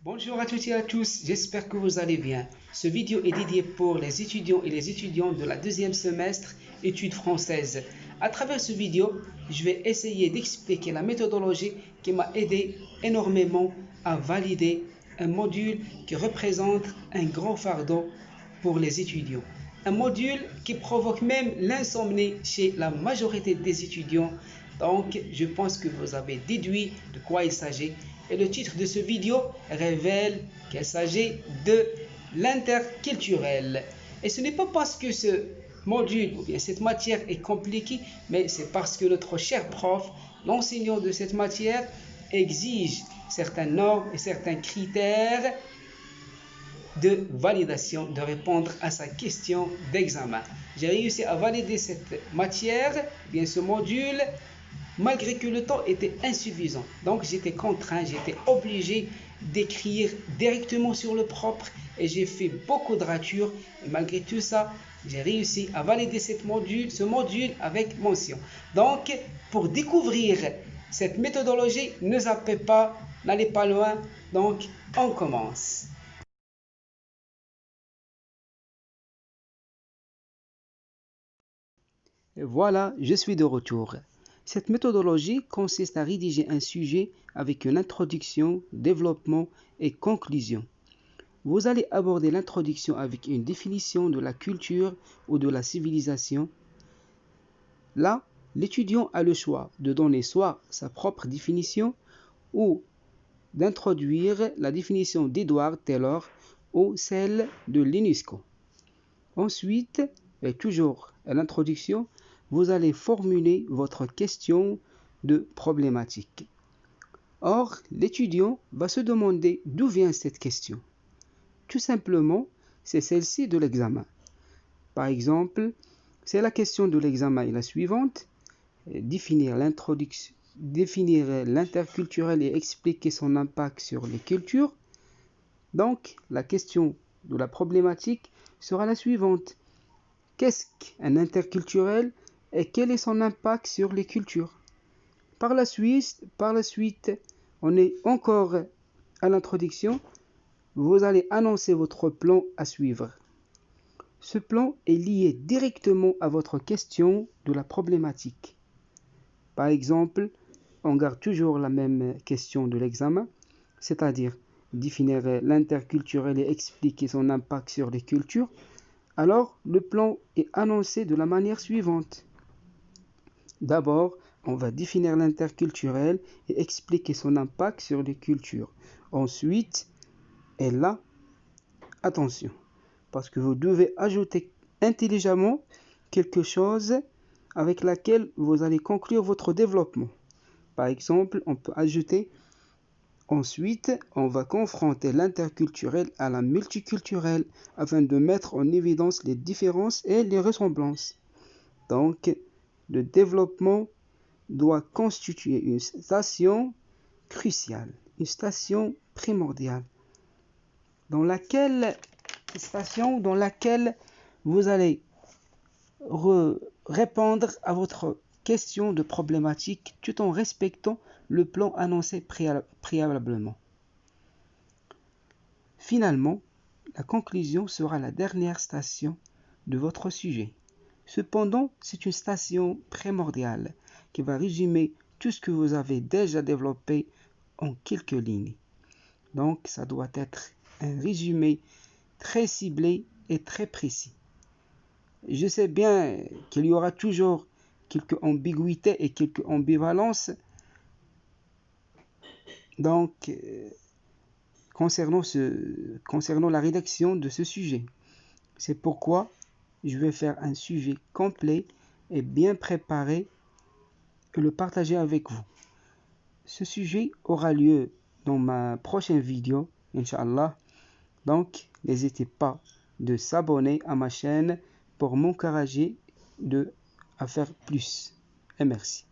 Bonjour à toutes et à tous, j'espère que vous allez bien. Ce vidéo est dédié pour les étudiants et les étudiantes de la deuxième semestre études françaises. À travers ce vidéo, je vais essayer d'expliquer la méthodologie qui m'a aidé énormément à valider un module qui représente un grand fardeau pour les étudiants. Un module qui provoque même l'insomnie chez la majorité des étudiants. Donc, je pense que vous avez déduit de quoi il s'agit. Et le titre de ce vidéo révèle qu'il s'agit de l'interculturel. Et ce n'est pas parce que ce module ou bien cette matière est compliquée, mais c'est parce que notre cher prof, l'enseignant de cette matière, exige certaines normes et certains critères de validation, de répondre à sa question d'examen. J'ai réussi à valider cette matière, bien ce module, malgré que le temps était insuffisant. Donc j'étais contraint, j'étais obligé d'écrire directement sur le propre et j'ai fait beaucoup de ratures. Et malgré tout ça, j'ai réussi à valider ce module avec mention. Donc pour découvrir cette méthodologie, ne zappez pas, n'allez pas loin. Donc on commence. Et voilà, je suis de retour. Cette méthodologie consiste à rédiger un sujet avec une introduction, développement et conclusion. Vous allez aborder l'introduction avec une définition de la culture ou de la civilisation. Là, l'étudiant a le choix de donner soit sa propre définition ou d'introduire la définition d'Edward Taylor ou celle de l'UNESCO. Ensuite, et toujours à l'introduction, vous allez formuler votre question de problématique. Or, l'étudiant va se demander d'où vient cette question. Tout simplement, c'est celle-ci de l'examen. Par exemple, c'est la question de l'examen est la suivante. Définir l'interculturel et expliquer son impact sur les cultures. Donc, la question de la problématique sera la suivante. Qu'est-ce qu'un interculturel et quel est son impact sur les cultures? Par la suite, on est encore à l'introduction. Vous allez annoncer votre plan à suivre. Ce plan est lié directement à votre question de la problématique. Par exemple, on garde toujours la même question de l'examen, c'est-à-dire définir l'interculturel et expliquer son impact sur les cultures. Alors, le plan est annoncé de la manière suivante. D'abord, on va définir l'interculturel et expliquer son impact sur les cultures. Ensuite, et là, attention, parce que vous devez ajouter intelligemment quelque chose avec laquelle vous allez conclure votre développement. Par exemple, on peut ajouter ensuite, on va confronter l'interculturel à la multiculturelle afin de mettre en évidence les différences et les ressemblances. Donc, le développement doit constituer une station cruciale, une station primordiale, dans laquelle vous allez répondre à votre question de problématique tout en respectant le plan annoncé préalablement. Finalement, la conclusion sera la dernière station de votre sujet. Cependant, c'est une station primordiale qui va résumer tout ce que vous avez déjà développé en quelques lignes. Donc, ça doit être un résumé très ciblé et très précis. Je sais bien qu'il y aura toujours quelques ambiguïtés et quelques ambivalences. Donc, concernant la rédaction de ce sujet. C'est pourquoi je vais faire un sujet complet et bien préparé et le partager avec vous. Ce sujet aura lieu dans ma prochaine vidéo, Inch'Allah. Donc, n'hésitez pas de s'abonner à ma chaîne pour m'encourager à faire plus. Et merci.